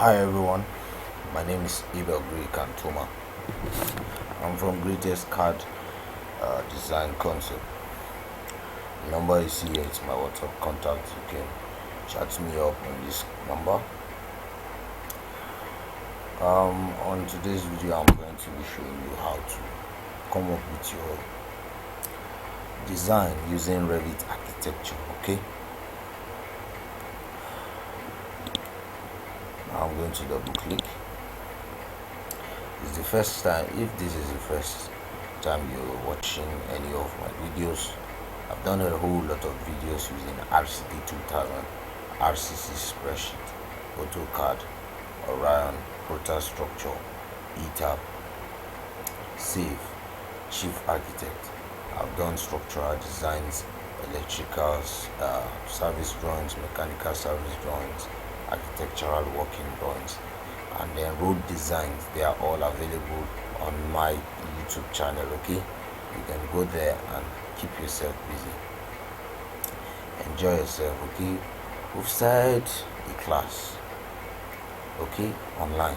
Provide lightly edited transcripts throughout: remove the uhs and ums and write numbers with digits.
Hi everyone, my name is Abel Grey Cantoma. I'm from GREYTEST CAD Design Concept. The number you see here is my WhatsApp contact. You can chat me up on this number. On today's video, I'm going to be showing you how to come up with your design using Revit Architecture. Okay. Now I'm going to double click. It's the first time. If this is the first time you're watching any of my videos, I've done a whole lot of videos using RCD 2000, RCC spreadsheet, AutoCAD, Orion, Prota Structure, ETAP, Save, Chief Architect. I've done structural designs, electricals, service drawings, mechanical service drawings, architectural working drawings, and then road designs. They are all available on my YouTube channel. Okay, you can go there and keep yourself busy, enjoy yourself. Okay, we've started a class, okay, online,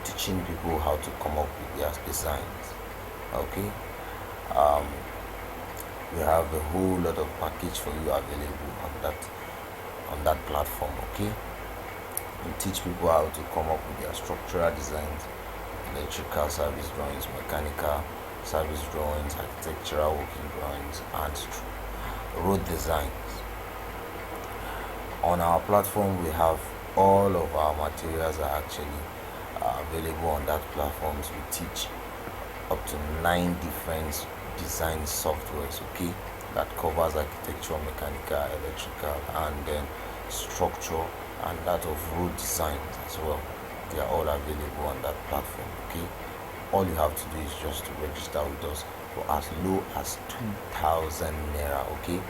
teaching people how to come up with their designs. Okay, we have a whole lot of package for you available on that platform. Okay, we teach people how to come up with their structural designs, electrical service drawings, mechanical service drawings, architectural working drawings, and road designs. On our platform, we have all of our materials are actually available on that platform. So we teach up to 9 different design softwares, okay, that covers architecture, mechanical, electrical, and then structure, and that of road designs as well. They are all available on that platform. Okay, all you have to do is just to register with us for as low as 2,000 naira. Okay,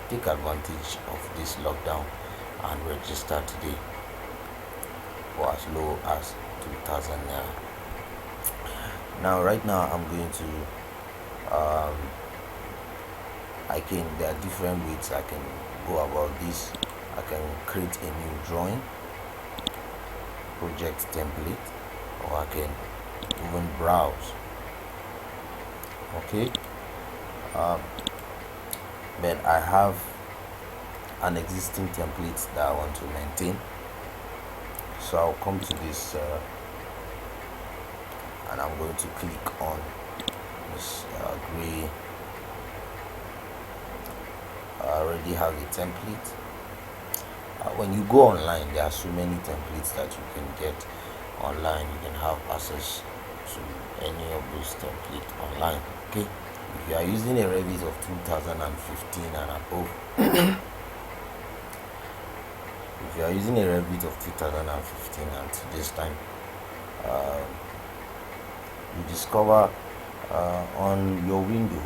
take advantage of this lockdown and register today for as low as 2,000 naira. Now, right now, I'm going to there are different ways I can go about this. I can create a new drawing, project template, or I can even browse. Okay, but I have an existing template that I want to maintain, so I'll come to this and I'm going to click on this gray. I already have a template. When you go online, there are so many templates that you can get online. You can have access to any of those templates online. Okay, if you are using a Revit of 2015 and above, if you are using a Revit of 2015 and to this time, you discover on your window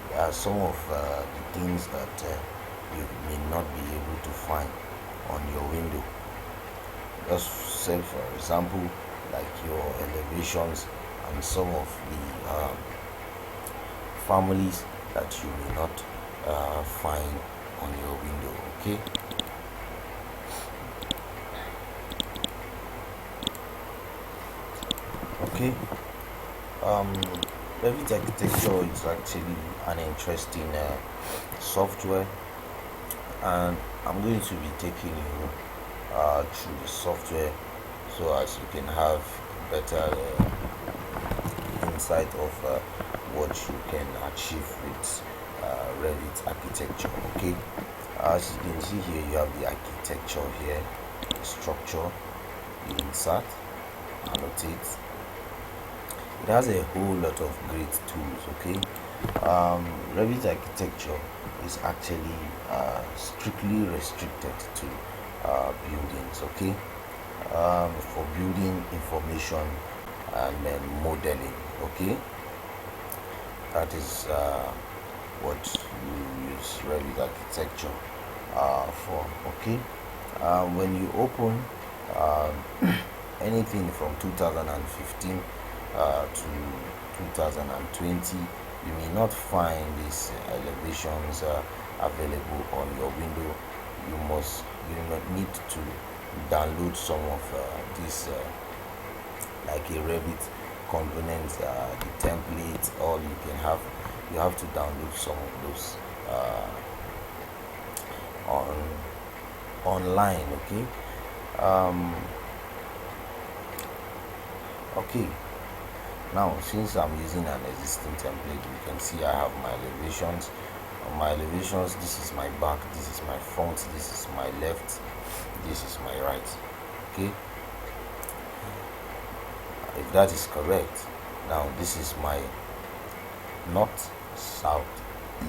there are some of the things that you may not be able to find on your window. Just say, for example, like your elevations and some of the families that you may not find on your window. Okay, okay. Revit Architecture is actually an interesting software, and I'm going to be taking you through the software so as you can have better insight of what you can achieve with Revit Architecture. Okay, as you can see here, you have the architecture here, the structure, the insert, annotate. It has a whole lot of great tools. Okay, Revit Architecture is actually strictly restricted to buildings. Okay, for building information and then modeling. Okay, that is what you use Revit Architecture for. Okay, when you open anything from 2015 to 2020, you may not find these elevations available on your window. You not need to download some of this like a Revit component, the template, or you have to download some of those online. Okay. Okay, now since I'm using an existing template, you can see I have my elevations. On my elevations, this is my back, this is my front, this is my left, this is my right. Okay, if that is correct, now this is my north, south,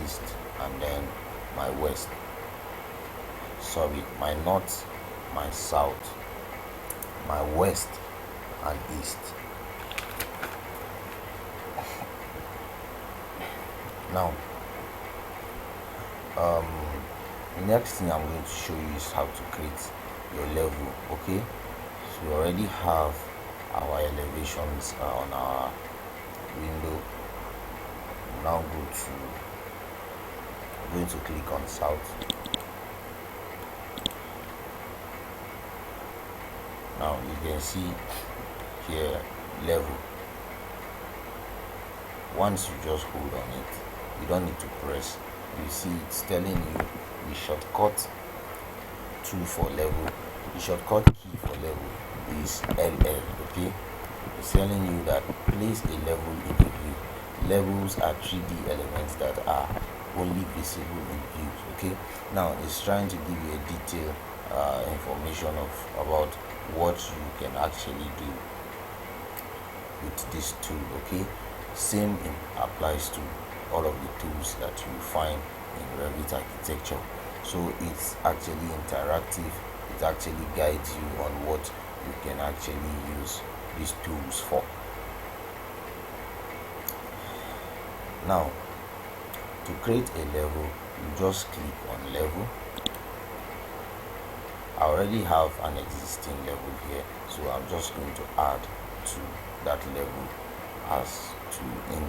east, and then my west. Sorry, my north, my south, my west, and east. Now the next thing I'm going to show you is how to create your level. Okay, so we already have our elevations on our window. Now I'm going to click on south. Now you can see here level. Once you just hold on it, you don't need to press. You see it's telling you the shortcut tool for level, the shortcut key for level is LL. Okay, it's telling you that place a level in the view. Levels are 3D elements that are only visible in views. Okay, now it's trying to give you a detailed information about what you can actually do with this tool. Okay, same applies to all of the tools that you find in Revit Architecture. So it's actually interactive. It actually guides you on what you can actually use these tools for. Now, to create a level, you just click on level. I already have an existing level here, so I'm just going to add to that level as to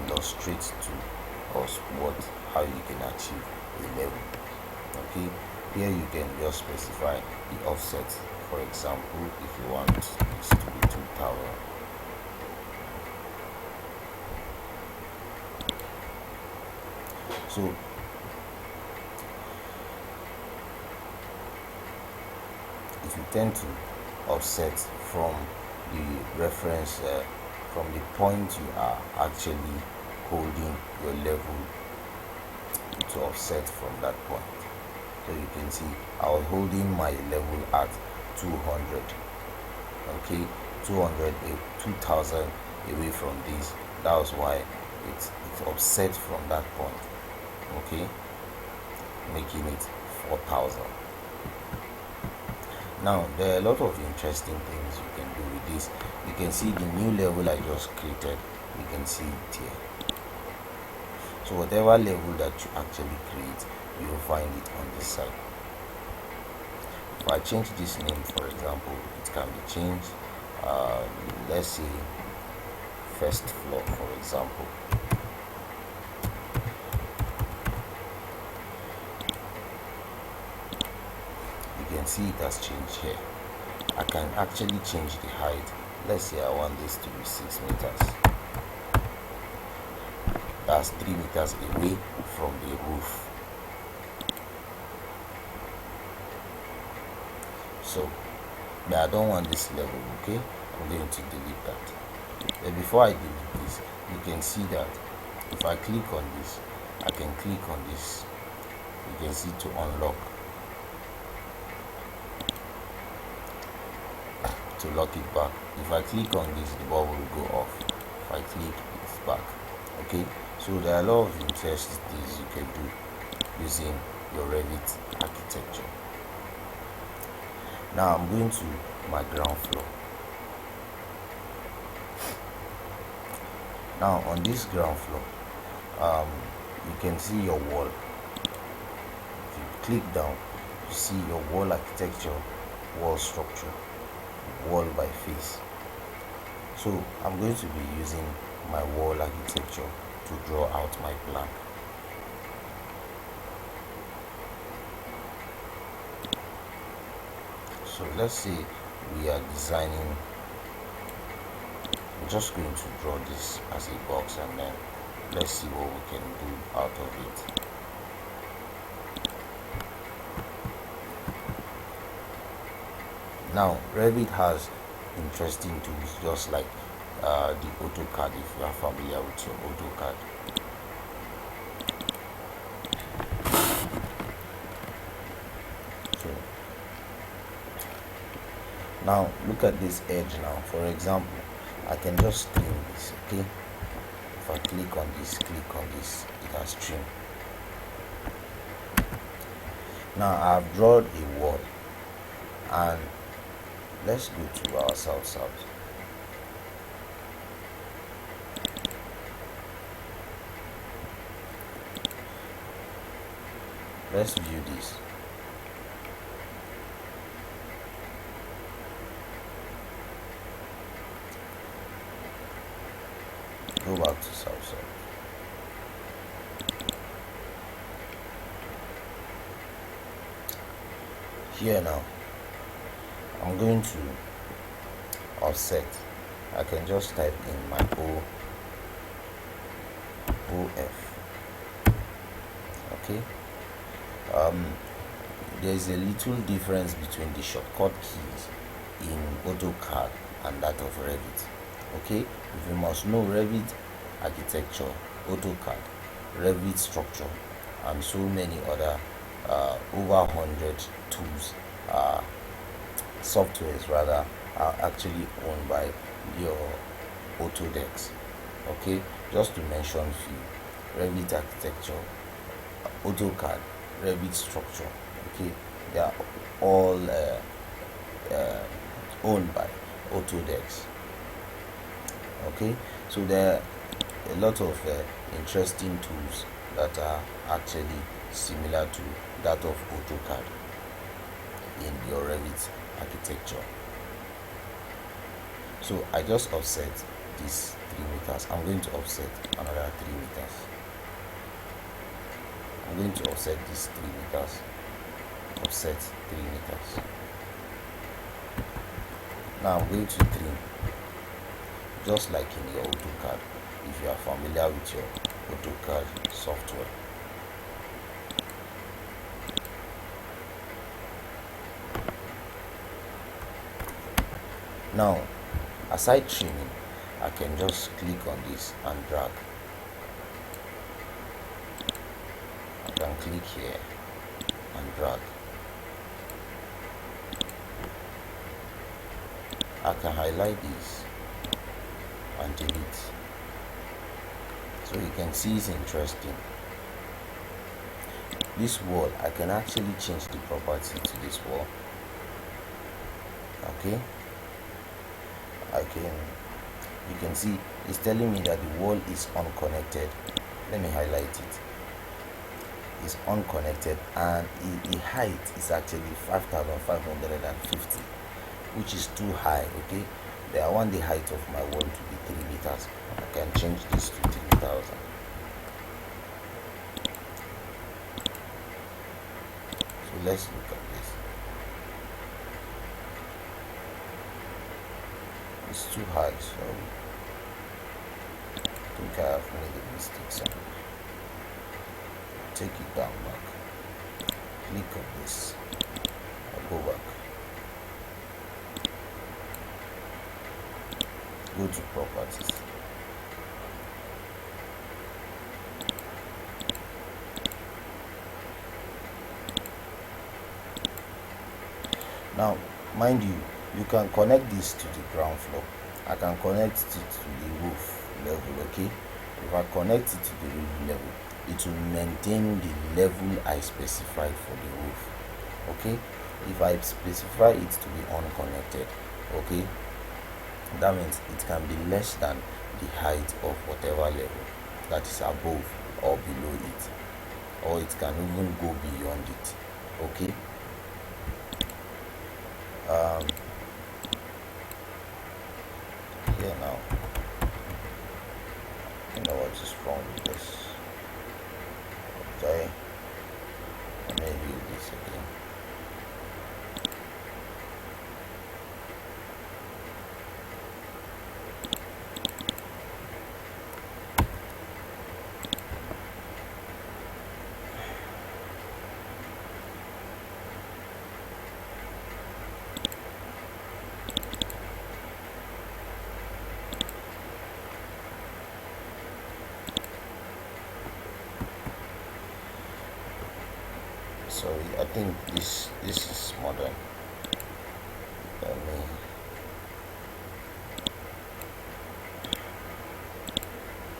illustrate to us how you can achieve a level. Okay, here you can just specify the offset. For example, if you want this to be 2000, so if you tend to offset from the reference from the point you are actually holding your level, to offset from that point. So you can see I was holding my level at 200. Okay, 200, 2000 away from this. That was why it's offset from that point. Okay, making it 4000. Now there are a lot of interesting things you can do with this. You can see the new level I just created. You can see it here. So whatever level that you actually create, you will find it on this side. If I change this name, for example, it can be changed. Let's say first floor, for example. You can see it has changed here. I can actually change the height. Let's say I want this to be 6 meters. That's 3 meters away from the roof. So I don't want this level. Okay, I'm going to delete that. But before I delete this, you can see that if I click on this, I can click on this. You can see to unlock, to lock it back. If I click on this, the bulb will go off. If I click, it's back. Okay, so there are a lot of interesting things you can do using your Revit architecture. Now I'm going to my ground floor. Now on this ground floor, you can see your wall. If you click down, you see your wall architecture, wall structure, wall by face. So I'm going to be using my wall architecture to draw out my plan. So let's say we are designing, I'm just going to draw this as a box, and then let's see what we can do out of it. Now Revit has interesting tools just like the AutoCAD, if you are familiar with your AutoCAD. So now look at this edge. Now for example, I can just trim this. Okay, if I click on this, it has trimmed. Now I've drawn a wall, and let's go to our south. Let's view this. Go back to south. Here now, I'm going to offset. I can just type in my OF. Okay. There's a little difference between the shortcut keys in AutoCAD and that of Revit. Okay, if you must know Revit Architecture, AutoCAD, Revit Structure, and so many other over 100 tools, softwares rather, are actually owned by your Autodesk. Okay, just to mention few: Revit Architecture, AutoCAD, Revit Structure. Okay, they are all owned by Autodesk. Okay, so there are a lot of interesting tools that are actually similar to that of AutoCAD in your Revit Architecture. So I just offset this 3 meters. I'm going to offset another 3 meters. I'm going to offset this 3 meters. Offset 3 meters. Now I'm going to trim, just like in your AutoCAD, if you are familiar with your AutoCAD software. Now, aside trimming, I can just click on this and drag. I can click here and drag. I can highlight this and delete. So you can see it's interesting. This wall, I can actually change the property to this wall. Okay, you can see it's telling me that the wall is unconnected. Let me highlight it. It's unconnected, and the height is actually 5,550, which is too high. Okay, I want the height of my wall to be 3 meters. I can change this to 3,000. So let's look at this. It's too high, so I think I have made a mistake somewhere. Take it down back. Click on this. I'll go back. Go to properties. Now, mind you, you can connect this to the ground floor. I can connect it to the roof level. Okay, if I connect it to the roof level, it will maintain the level I specified for the roof. Okay, if I specify it to be unconnected, okay, that means it can be less than the height of whatever level that is above or below it, or it can even go beyond it. Okay, here now, I know what is wrong with this. Okay, let me view this again. sorry, I think this is modern.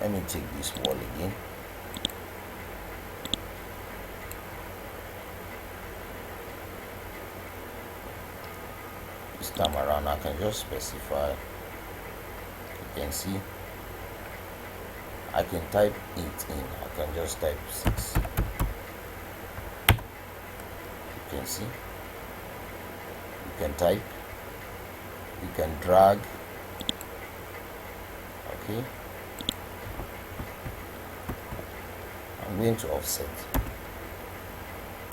Let me take this wall again. This time around I can just specify. You can see I can type it in. I can just type 6. You can see you can type, you can drag. Okay, I'm going to offset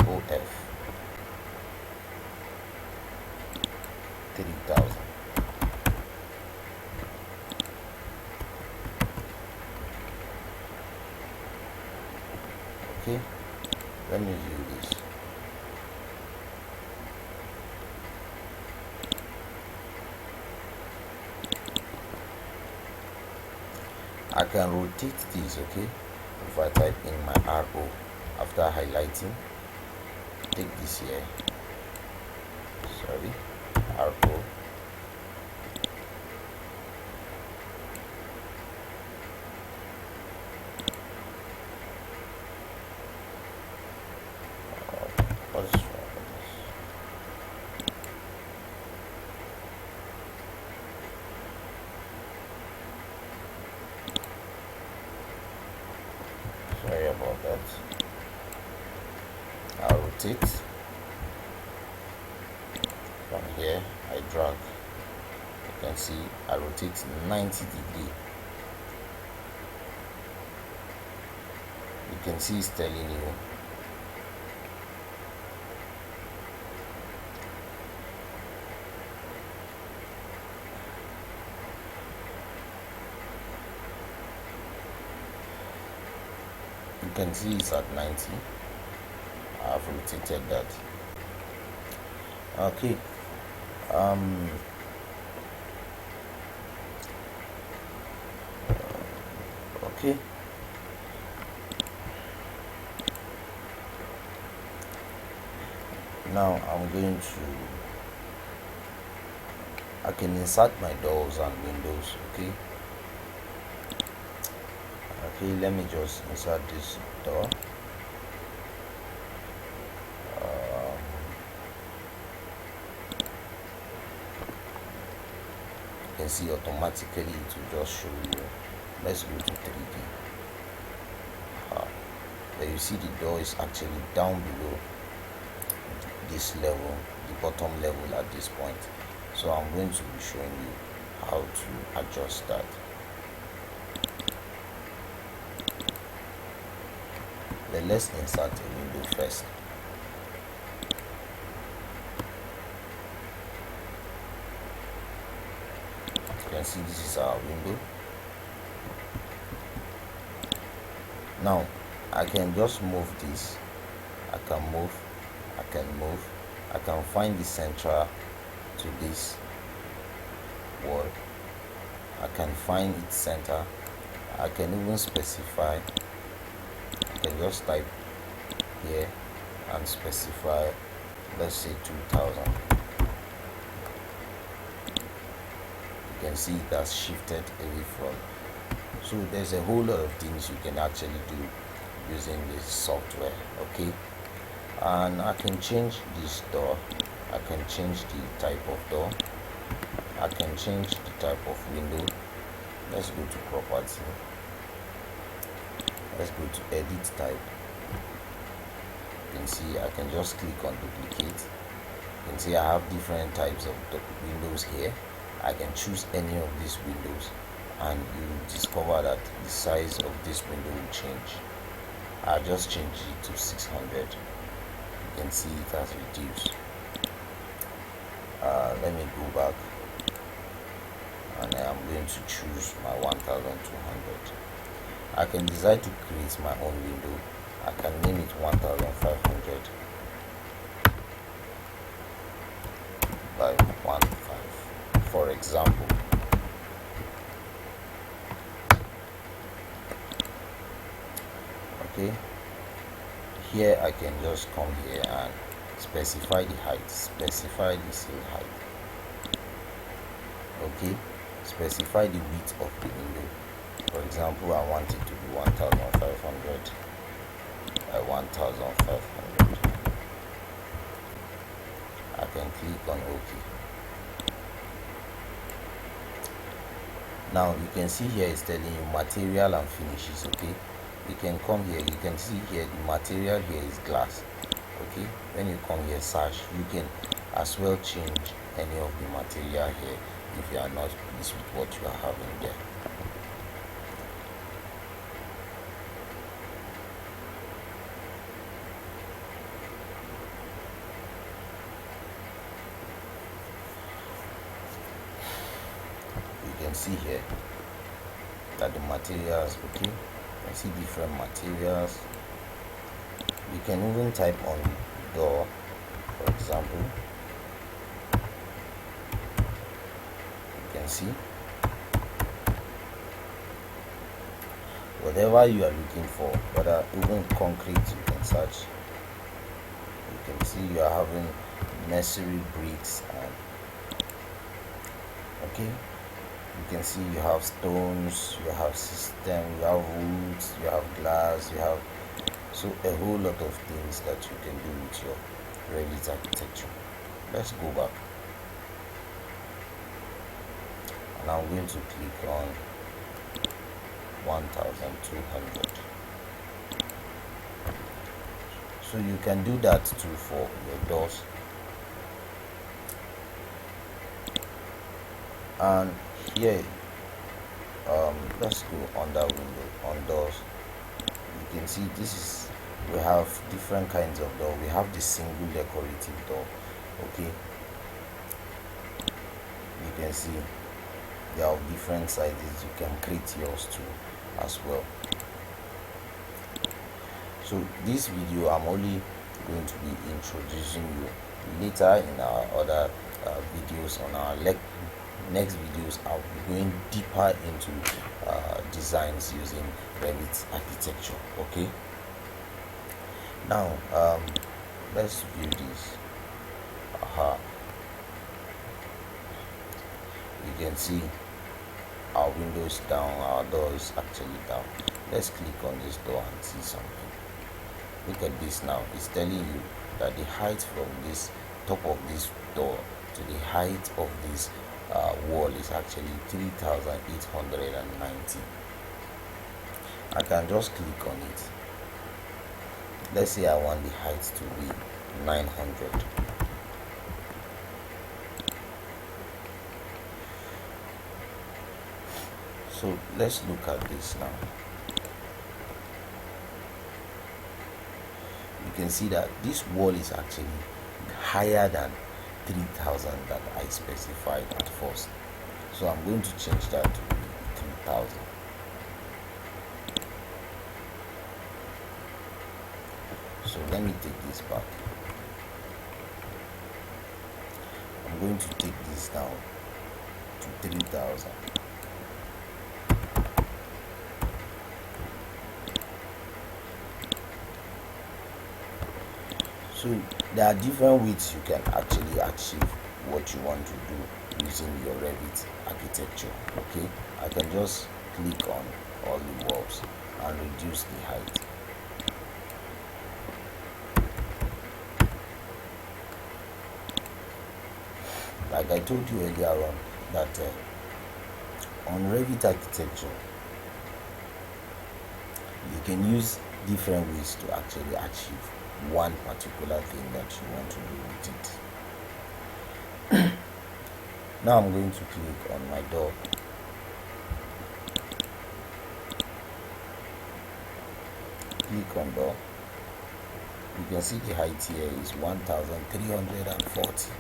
OF 3000. Okay, let me view this. I can rotate this. Okay, if I type in my RO after highlighting, take this here, sorry, RO, what's wrong with this? Sorry about that. I'll rotate from here. I drag. You can see I rotate 90 degrees. You can see it's telling you you can see it's at 90. I've rotated that. Okay, okay, now I'm going to, I can insert my doors and windows. Okay, let me just insert this door. You can see automatically it will just show you. Let's go to 3D. But you see the door is actually down below this level, the bottom level at this point. So I'm going to be showing you how to adjust that. Let's insert a window first. You can see this is our window. Now I can just move this. I can move, I can find the center to this wall. I can find its center. I can even specify. I can just type here and specify, let's say 2000. You can see it has shifted away from. So there's a whole lot of things you can actually do using this software. Okay, and I can change this door. I can change the type of door. I can change the type of window. Let's go to property. Let's go to edit type. You can see I can just click on duplicate. You can see I have different types of windows here. I can choose any of these windows, and you discover that the size of this window will change. I just changed it to 600. You can see it has reduced. Let me go back, and I am going to choose my 1200. I can decide to create my own window. I can name it 1500 by 15, for example. Okay, here I can just come here and specify the height, specify the sill height. Okay, specify the width of the window. For example, I want it to be 1500 by 1500. I can click on OK. Now you can see here it's telling you material and finishes. Okay, you can come here, you can see here the material here is glass. Okay, when you come here search, you can as well change any of the material here if you are not pleased with what you are having there. You can see here that the materials, okay, you can see different materials. You can even type on door, for example. You can see whatever you are looking for, whether even concrete, you can search. You can see you are having masonry bricks, and okay, you can see you have stones, you have system, you have woods, you have glass, you have so a whole lot of things that you can do with your Revit architecture. Let's go back, and I'm going to click on 1200. So you can do that too for your doors. And here let's go under window, on doors. You can see this is, we have different kinds of door. We have the single decorative door. Okay, you can see they are of different sizes. You can create yours too as well. So this video I'm only going to be introducing you. Later in our other videos, on our next videos, I'll be going deeper into designs using Revit architecture. Okay, now let's view this. You can see our windows down, our door is actually down. Let's click on this door and see something. Look at this now. It's telling you that the height from this top of this door to the height of this wall is actually 3,890. I can just click on it. Let's say I want the height to be 900. So let's look at this now. You can see that this wall is actually higher than 3,000 that I specified at first. So I'm going to change that to 3,000. So let me take this back. I'm going to take this down to 3,000. So there are different ways you can actually achieve what you want to do using your Revit architecture. Okay, I can just click on all the walls and reduce the height. Like I told you earlier on, that on Revit architecture you can use different ways to actually achieve one particular thing that you want to do with it. Now I'm going to click on my door. Click on door. You can see the height here is 1,340.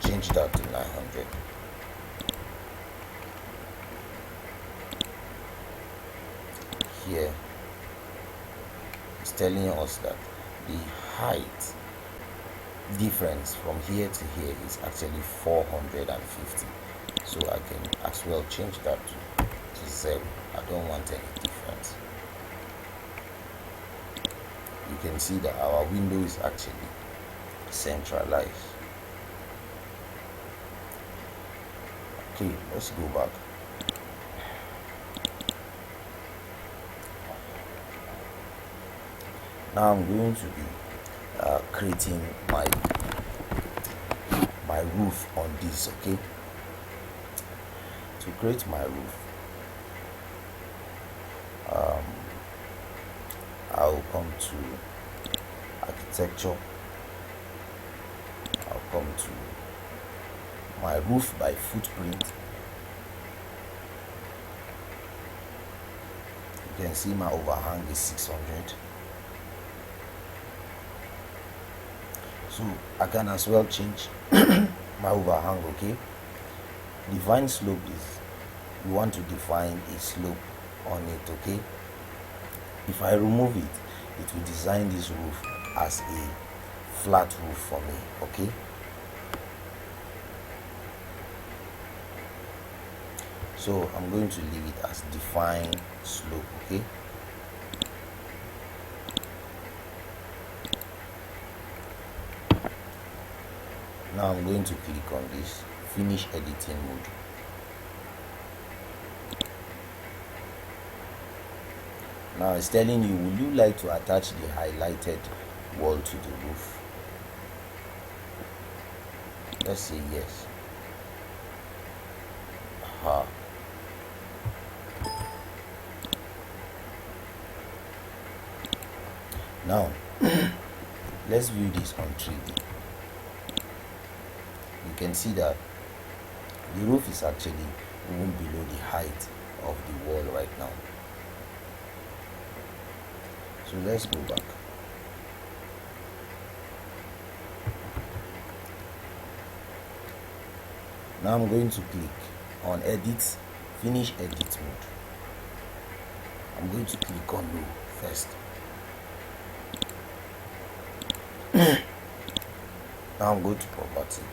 Change that to 900. Here it's telling us that the height difference from here to here is actually 450. So I can as well change that to 0. I don't want any difference. you can see that our window is actually centralized. Okay, let's go back. Now I'm going to be creating my roof on this. Okay, to create my roof, I'll come to architecture. I'll come to my roof by footprint. You can see my overhang is 600. So I can as well change my overhang. Okay, define slope is, you want to define a slope on it. Okay, if I remove it, it will design this roof as a flat roof for me. Okay, so I'm going to leave it as define slope. Okay, now I'm going to click on this finish editing mode. Now it's telling you, would you like to attach the highlighted wall to the roof? Let's say yes. Now let's view this on 3D. You can see that the roof is actually even below the height of the wall right now. So let's go back. Now I'm going to click on edit, finish edit mode. I'm going to click on low first. Now I'm going to property.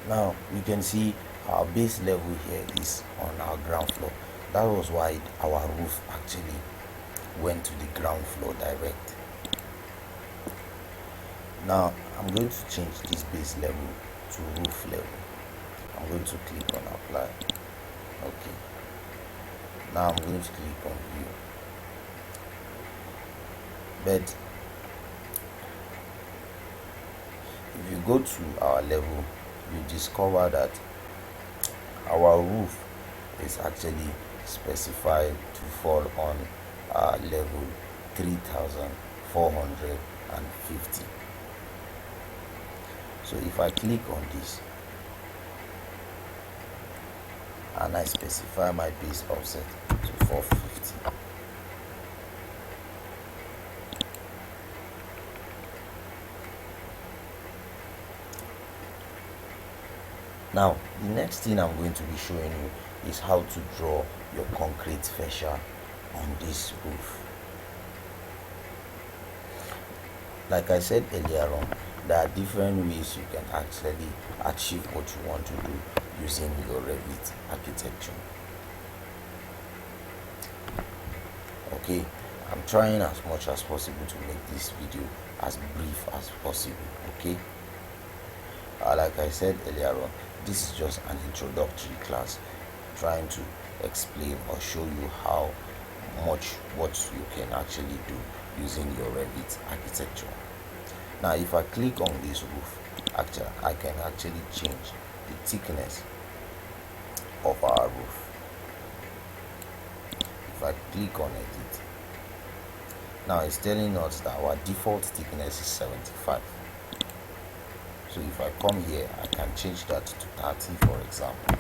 Now you can see our base level here is on our ground floor. That was why our roof actually went to the ground floor direct. Now I'm going to change this base level to roof level. I'm going to click on apply. Okay, now I'm going to click on view. But if you go to our level, you discover that our roof is actually specified to fall on level 3450. So if I click on this and I specify my base offset to 450, now the next thing I'm going to be showing you is how to draw your concrete fascia on this roof. Like I said earlier on, there are different ways you can actually achieve what you want to do using your Revit architecture. Okay, I'm trying as much as possible to make this video as brief as possible. Okay, like I said earlier on, this is just an introductory class trying to explain or show you how much what you can actually do using your Revit architecture. Now if I click on this roof, actually I can actually change the thickness of our roof. If I click on edit, now it's telling us that our default thickness is 75. So if I come here, I can change that to 30, for example.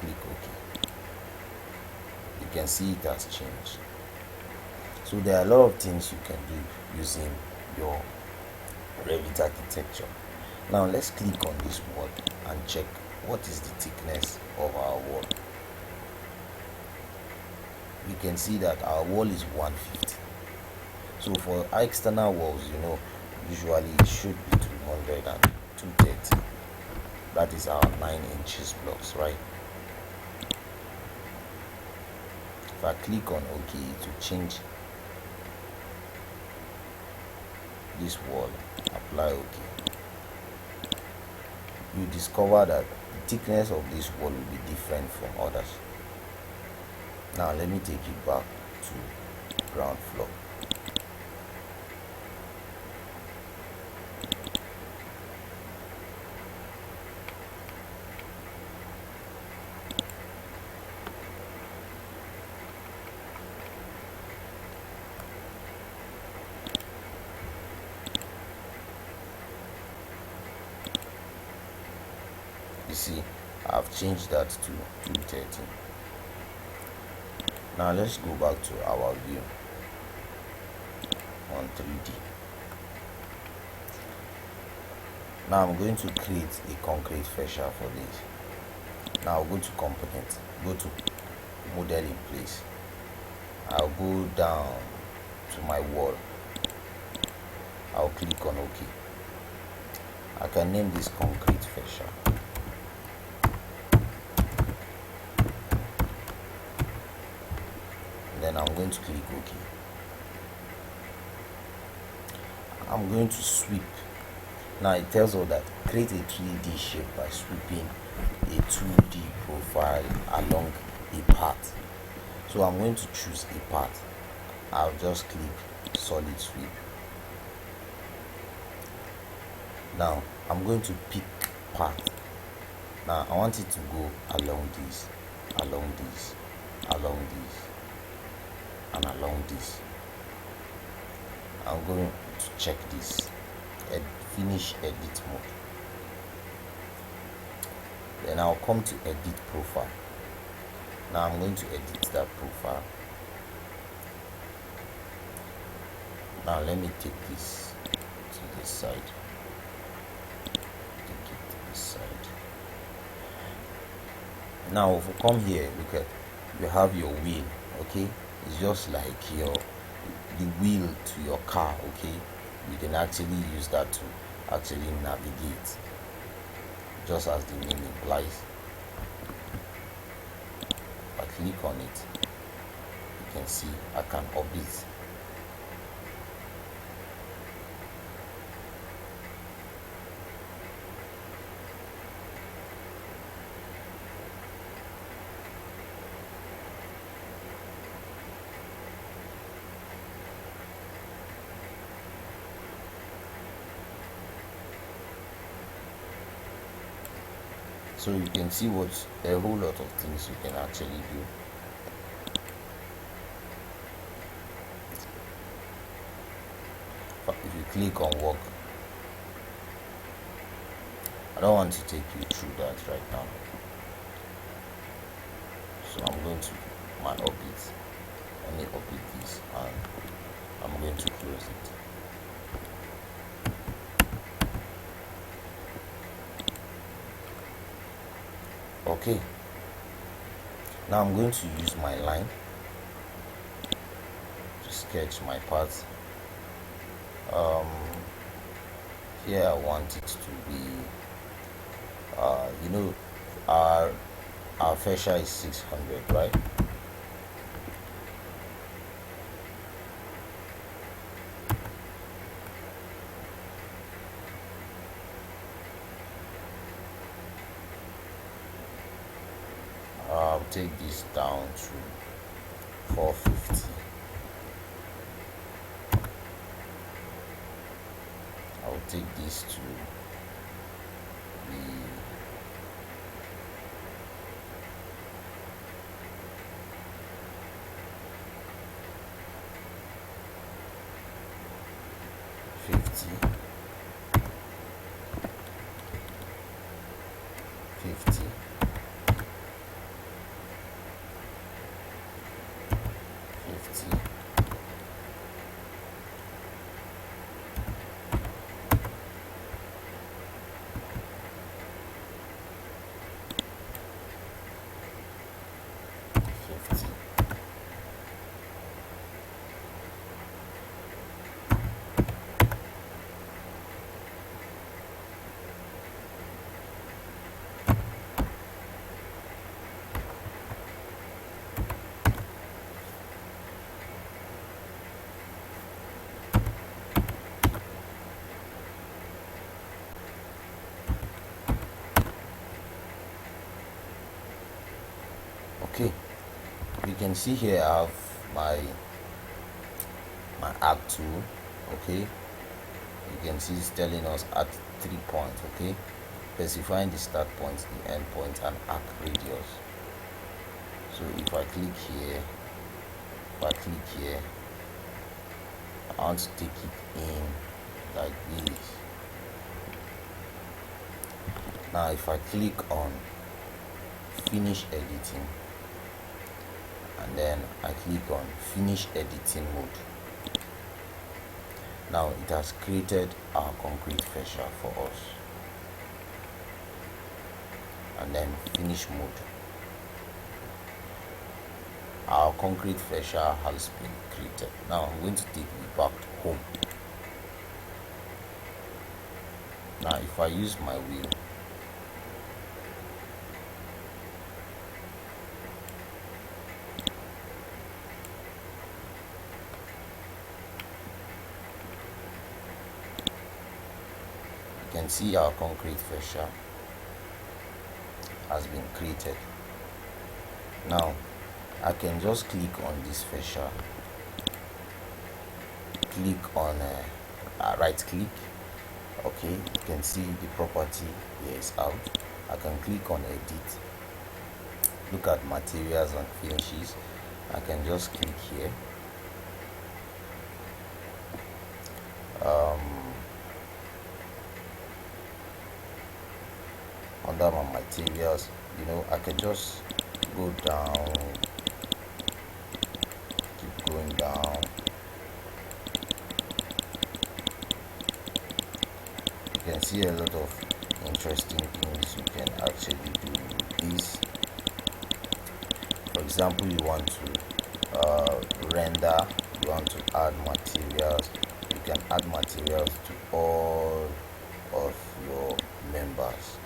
Click OK. You can see it has changed. So there are a lot of things you can do using your Revit architecture. Now let's click on this wall and check what is the thickness of our wall. You can see that our wall is 150. So for external walls, usually it should be 200 and 230. That is our 9 inches blocks, right? If I click on OK, it will change this wall. Apply OK. You discover that the thickness of this wall will be different from others. Now let me take it back to ground floor. You see, I've changed that to 230. Now let's go back to our view on 3D. Now I'm going to create a concrete fascia for this. Now I'll go to component, go to model in place. I'll go down to my wall. I'll click on OK. I can name this concrete fascia. Then I'm going to click OK. I'm going to sweep. Now it tells us that create a 3D shape by sweeping a 2D profile along a path. So I'm going to choose a path. I'll just click solid sweep. Now I'm going to pick path. Now I want it to go along this, along this, along this, and along this. I'm going to check this, finish edit mode. Then I'll come to edit profile. Now I'm going to edit that profile. Now let me take this to this side. Take it to this side. Now if we come here, look at, you have your wheel, okay? It's just like the wheel to your car, okay? You can actually use that to actually navigate, just as the name implies. If I click on it, you can see I can orbit. So you can see what a whole lot of things you can actually do. If you click on work, I don't want to take you through that right now. So I'm going to my orbit. Let me orbit this and I'm going to close it. Okay, now I'm going to use my line to sketch my path. Here I want it to be our fascia is 600, right? I'll take this down to 450. I'll take this to the 50, 50, 50, 50. Okay, you can see here I have my arc tool. Okay, you can see it's telling us at 3 points. Okay, specifying the start point, the end point, and arc radius. So if I click here, I want to take it in like this. Now if I click on finish editing, and then I click on finish editing mode, now it has created our concrete fascia for us. And then finish mode, our concrete fascia has been created. Now I'm going to take it back to home. Now if I use my wheel, you can see our concrete fascia has been created. Now I can just click on this fascia, click on right click. Okay, you can see the property here is out. I can click on edit, look at materials and finishes. I can just click here. Under my materials, I can just go down, keep going down. You can see a lot of interesting things you can actually do with this. For example, you want to render, you want to add materials, you can add materials to all of your members.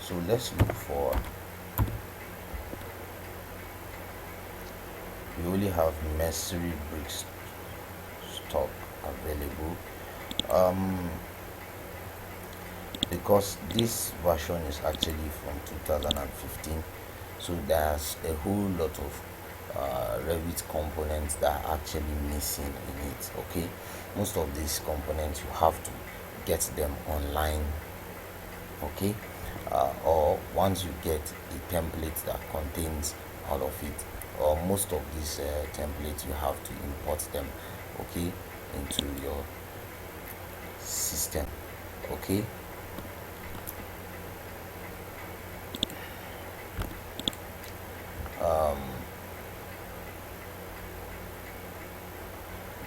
So let's look for, we only have masonry bricks stock available, because this version is actually from 2015, so there's a whole lot of Revit components that are actually missing in it. Okay, most of these components you have to get them online. Okay, or once you get a template that contains all of it, or most of these templates, you have to import them, okay, into your system. Okay,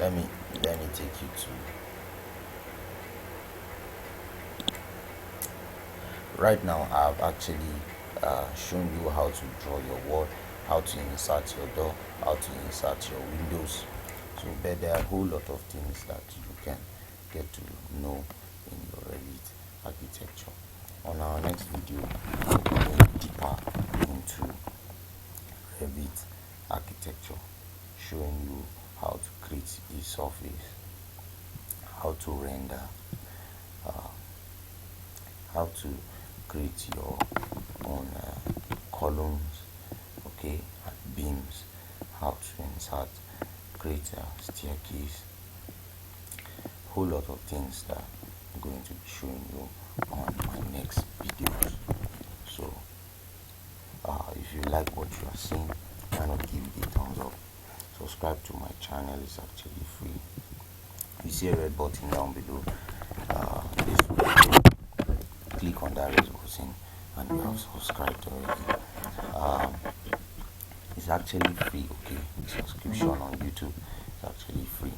let me take you to, right now I've actually shown you how to draw your wall, how to insert your door, how to insert your windows. So but there are a whole lot of things that you can get to know in your Revit architecture. On our next video, we'll go deeper into Revit architecture, showing you how to create a surface, how to render, how to create your own columns, okay, and beams, how to insert, create a staircase, whole lot of things that I'm going to be showing you on my next videos. So if you like what you are seeing, why not give it a thumbs up? Subscribe to my channel, it's actually free. You see a red button down below this video. Click on that red button and you have subscribed already. It's actually free. Okay, the subscription on YouTube is actually free.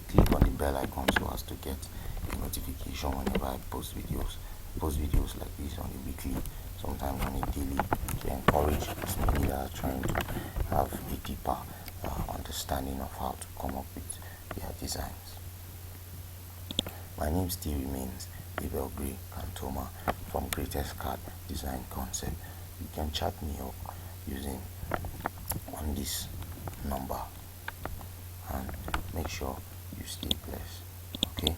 Click on the bell icon so as to get a notification whenever I post videos like this on a weekly, sometimes on a daily, to encourage as many that are trying to have a deeper understanding of how to come up with their designs. My name still remains Abel Gray Cantoma from GREYTEST Card Design Concept. You can chat me up using on this number, and make sure you stay blessed. Okay.